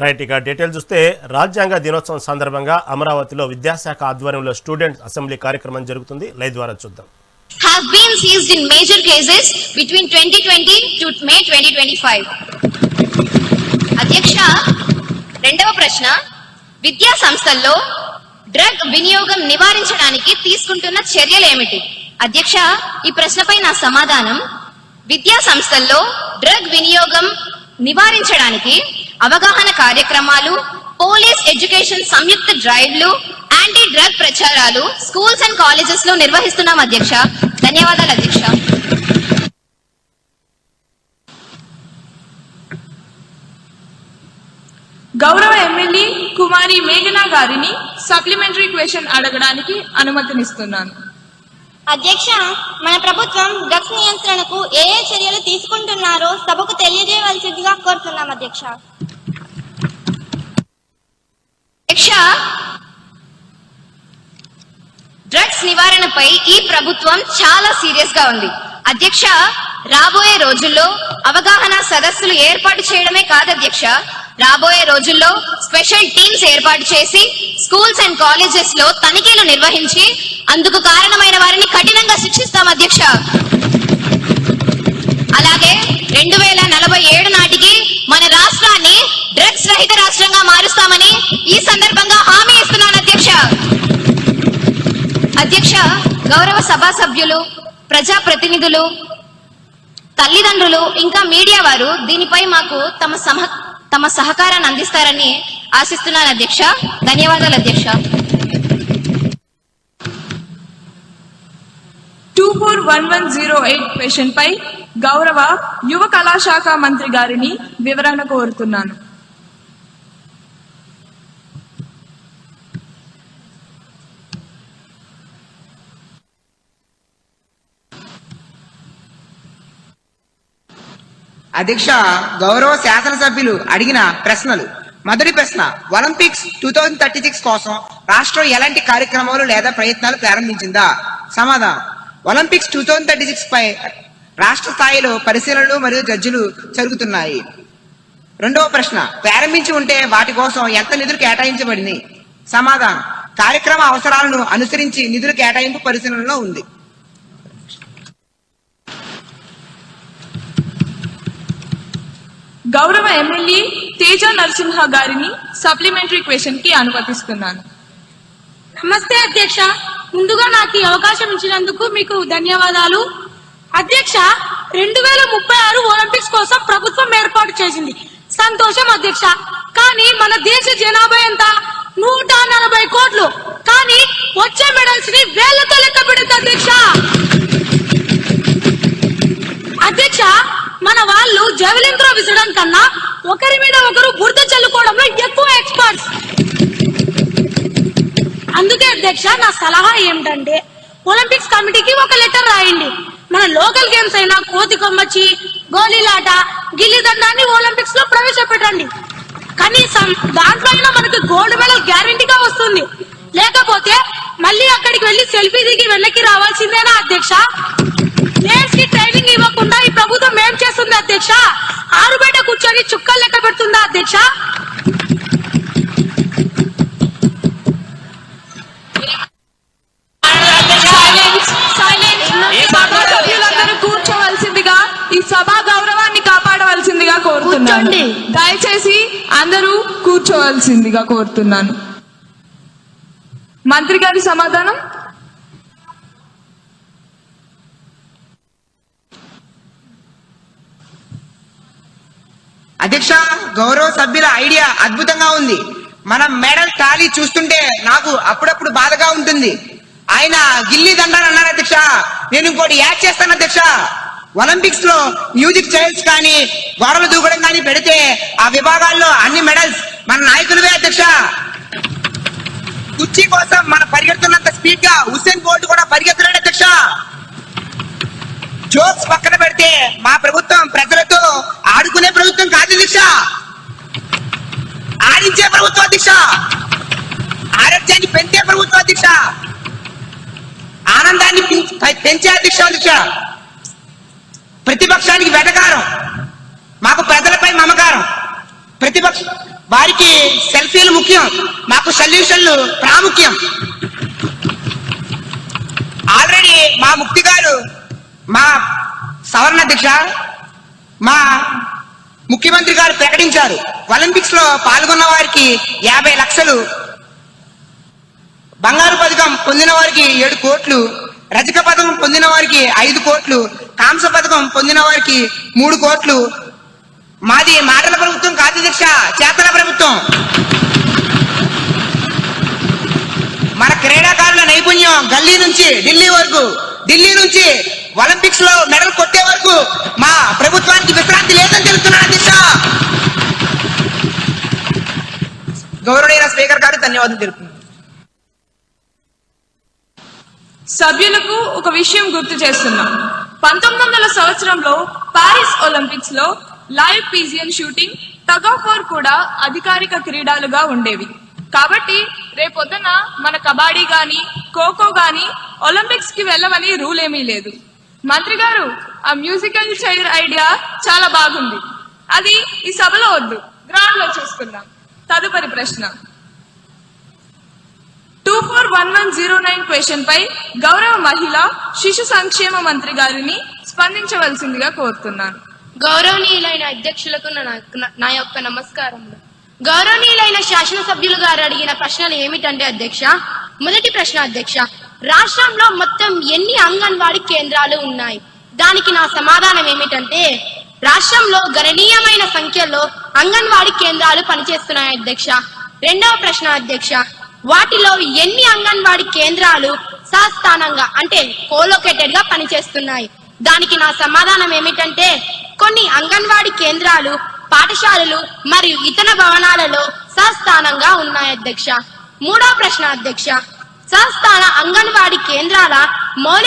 Right, ఇక detail చూస్తే రాజ్యాంగ దినోత్సవం సందర్భంగా అమరావతిలో విద్యాశాఖ ఆధ్వర్యంలో స్టూడెంట్స్ అసెంబ్లీ కార్యక్రమం జరుగుతుంది. లైవ్ ద్వారా చూద్దాం. Have been seized in major cases between 2020 to May 2025. అధ్యక్ష, రెండవ ప్రశ్న, విద్యా సంస్థల్లో డ్రగ్ వినియోగం నివారించడానికి తీసుకుంటున్న చర్యలు ఏమిటి? అధ్యక్ష, ఈ ప్రశ్నపై నా సమాధానం, విద్యా సంస్థల్లో డ్రగ్ వినియోగం నివారించడానికి అవగాహన కార్యక్రమాలు, పోలీస్ ఎడ్యుకేషన్ సంయుక్త డ్రైవ్లు, యాంటీ డ్రగ్ ప్రచారాలు స్కూల్స్ అండ్ కాలేజెస్ లో నిర్వహిస్తున్నాం అధ్యక్ష. ధన్యవాదాలు అధ్యక్ష. గౌరవ ఎమ్మెల్యే కుమారి మేఘనా గారిని సప్లిమెంటరీ క్వశ్చన్ అడగడానికి అనుమతినిస్తున్నాను. అధ్యక్ష, మన ప్రభుత్వం డ్రగ్స్ నియంత్రణకు ఏ చర్యలు తీసుకుంటున్నారో సభకు తెలియజేయవలసిందిగా కోరుతున్నాం అధ్యక్ష. అధ్యక్ష, డ్రగ్స్ నివారణపై ఈ ప్రభుత్వం చాలా సీరియస్ గా ఉంది. అధ్యక్ష, రాబోయే రోజుల్లో అవగాహన సదస్సులు ఏర్పాటు చేయడమే కాదు అధ్యక్ష, రాబోయే రోజుల్లో స్పెషల్ టీమ్స్ ఏర్పాటు చేసి స్కూల్స్ అండ్ కాలేజెస్ లో తనిఖీలు నిర్వహించి అందుకు కారణమైన వారిని కఠినంగా శిక్షిస్తాం అధ్యక్ష. అలాగే 2047 నాటికి మన రాష్ట్రాన్ని డ్రగ్స్ రహిత రాష్ట్రంగా మారుస్తామని ఈ సందర్భంగా హామీ ఇస్తున్నాను అధ్యక్ష. అధ్యక్ష, గౌరవ సభా సభ్యులు, ప్రజాప్రతినిధులు, తల్లిదండ్రులు ఇంకా మీడియా వారు దీనిపై మాకు తమ సహకారాన్ని అందిస్తారని ఆశిస్తున్నాను అధ్యక్ష. ధన్యవాదాలు అధ్యక్ష. 241108 క్వశ్చన్ పై గౌరవ యువ కళాశాఖ మంత్రి గారిని వివరణ కోరుతున్నాను. అధ్యక్ష, గౌరవ శాసనసభ్యులు అడిగిన ప్రశ్నలు. మొదటి ప్రశ్న, ఒలింపిక్స్ 2036 కోసం రాష్ట్రం ఎలాంటి కార్యక్రమాలు లేదా ప్రయత్నాలు ప్రారంభించిందా? సమాధానం, ఒలింపిక్స్ 2036 పై రాష్ట్ర స్థాయిలో పరిశీలనలు మరియు చర్చలు జరుగుతున్నాయి. రెండవ ప్రశ్న, ప్రారంభించి ఉంటే వాటి కోసం ఎంత నిధులు కేటాయించబడింది? సమాధానం, కార్యక్రమ అవసరాలను అనుసరించి నిధుల కేటాయింపు పరిశీలనలో ఉంది. గౌరవ ఎమ్మెల్యే తేజ నరసింహ గారిని సప్లిమెంటరీ క్వశ్చన్ కి అనుమతిస్తున్నాను. నమస్తే అధ్యక్ష, ముందుగా నాకు ఈ అవకాశం ఇచ్చినందుకు మీకు ధన్యవాదాలు. అధ్యక్ష, 2036 ఒలింపిక్స్ కోసం ప్రభుత్వం ఏర్పాటు చేసింది, సంతోషం అధ్యక్ష. కానీ మన దేశ జనాభా ఎంత? 140 కోట్లు. కానీ వచ్చే మెడల్స్ ని వేళ్లతో లెక్క పెడుతుంది అధ్యక్ష. అధ్యక్ష, మన వాళ్ళు జెవెలిన్ త్రో విసరడం కన్నా ఒకరి మీద ఒకరు బురద చల్లుకోవడంలో ఎక్కువ ఎక్స్పర్ట్స్. అందుకే అధ్యక్ష, నా సలహా ఏమిటంటే ఒలింపిక్స్ కమిటీకి ఒక లెటర్ రాయండి. మన లోకల్ గేమ్స్ అయినా కోతి కొమ్మచ్చి, గోళీలాట, గిల్లి దండాన్ని ఒలింపిక్స్ లో ప్రవేశపెట్టండి. కనీసం దాంట్లో అయినా మనకి గోల్డ్ మెడల్ గ్యారంటీగా వస్తుంది. లేకపోతే మళ్ళీ అక్కడికి వెళ్లి సెల్ఫీ దిగి వెనక్కి రావాల్సిందేనా అధ్యక్ష? ప్లేయర్స్ కి ట్రైనింగ్ ఇవ్వకుండా ఈ ప్రభుత్వం ఏం చేస్తుంది అధ్యక్ష? ఆరు బయట కూర్చొని చుక్కలు లెక్క పెడుతుందా అధ్యక్ష? కూర్చోవలసిందిగా, ఈ సభా గౌరవాన్ని కాపాడవలసిందిగా కోరుతున్నాను. దయచేసి అందరూ కూర్చోవలసిందిగా కోరుతున్నాను. మంత్రి గారి సమాధానం. అధ్యక్ష, గౌరవ సభ్యుల ఐడియా అద్భుతంగా ఉంది. మనం మెడల్ టాలీ చూస్తుంటే నాకు అప్పుడప్పుడు బాధగా ఉంటుంది. ఆయన గిల్లి దండాలు అన్నారు అధ్యక్ష. నేను ఇంకోటి యాడ్ చేస్తాను అధ్యక్ష. ఒలింపిక్స్ లో మ్యూజిక్ చైల్డ్స్ కానీ గోడలు దూకడం కానీ పెడితే ఆ విభాగాల్లో అన్ని మెడల్స్ మన నాయకులవే అధ్యక్ష. కుర్చీ కోసం మనం పరిగెడుతున్నంత స్పీడ్ గా హుస్సేన్ బోల్ట్ కూడా పరిగెత్తలేడు అధ్యక్ష. జోక్స్ పక్కన పెడితే మా ప్రభుత్వం ప్రజలతో ఆడుకునే ప్రభుత్వం కాదు అధ్యక్ష, ఆడించే ప్రభుత్వం అధ్యక్ష, ఆరోగ్యాన్ని పెంచే ప్రభుత్వం అధ్యక్ష, ఆనందాన్ని పెంచే అధ్యక్ష. ప్రతిపక్షానికి వెటకారం, మాకు ప్రజలపై మమకారం. ప్రతిపక్ష వారికి సెల్ఫీలు ముఖ్యం, మాకు సొల్యూషన్లు ప్రాముఖ్యం. ఆల్రెడీ మా ముక్తి గారు, మా సవరణ అధ్యక్ష, మా ముఖ్యమంత్రి గారు ప్రకటించారు, ఒలింపిక్స్ లో పాల్గొన్న వారికి 50 లక్షలు, బంగారు పథకం పొందిన వారికి 7 కోట్లు, రజక పథకం పొందిన వారికి 5 కోట్లు, కాంస్య పథకం పొందిన వారికి 3 కోట్లు. మాది మాటల ప్రభుత్వం కాదు అధ్యక్ష, చేతల ప్రభుత్వం. మన క్రీడాకారుల నైపుణ్యం గల్లీ నుంచి ఢిల్లీ వరకు, ఢిల్లీ నుంచి ఒలింపిక్స్ లో మెడల్ కొట్టే వరకు మా ప్రభుత్వానికి విశ్రాంతి లేదని తెలుస్తున్నాను అధ్యక్ష. గౌరవనీయ స్పీకర్ గారు ధన్యవాదాలు తెలుపుతున్నాను. సభ్యులకు ఒక విషయం గుర్తు చేస్తున్నాం. 1900 సంవత్సరంలో పారిస్ ఒలింపిక్స్ లో live pigeon shooting, tug of war కూడా అధికారిక క్రీడలుగా ఉండేవి. కాబట్టి రేపొద్దున మన కబడ్డీ గాని ఖోఖో గాని ఒలింపిక్స్ కి వెళ్ళమని రూల్ ఏమీ లేదు. మంత్రి గారు, ఆ మ్యూజికల్ చైర్ ఐడియా చాలా బాగుంది. అది ఈ సభలో వద్దు, గ్రౌండ్ లో చూసుకుందాం. తదుపరి ప్రశ్న 241109 క్వశ్చన్ పై గౌరవ మహిళా శిశు సంక్షేమ మంత్రి గారిని స్పందించవలసిందిగా కోరుతున్నాను. గౌరవనీయులైన అధ్యక్షులకు నా యొక్క నమస్కారములు. గౌరవనీయులైన శాసనసభ్యులు గారు అడిగిన ప్రశ్నలు ఏమిటంటే అధ్యక్ష, మొదటి ప్రశ్న అధ్యక్ష, రాష్ట్రంలో మొత్తం ఎన్ని అంగన్వాడీ కేంద్రాలు ఉన్నాయి? దానికి నా సమాధానం ఏమిటంటే, రాష్ట్రంలో గణనీయమైన సంఖ్యలో అంగన్వాడీ కేంద్రాలు పనిచేస్తున్నాయి అధ్యక్ష. రెండవ ప్రశ్న అధ్యక్ష, వాటిలో ఎన్ని అంగన్వాడీ కేంద్రాలు సస్థానంగా అంటే కోలొకేటెడ్ గా పనిచేస్తున్నాయి? దానికి నా సమాధానం ఏమిటంటే, కొన్ని అంగన్వాడీ కేంద్రాలు పాఠశాలలు మరియు ఇతర భవనాలలో సస్థానంగా ఉన్నాయి అధ్యక్ష. మూడవ ప్రశ్న అధ్యక్ష, సస్థాన అంగన్వాడీ కేంద్రాల మౌలిక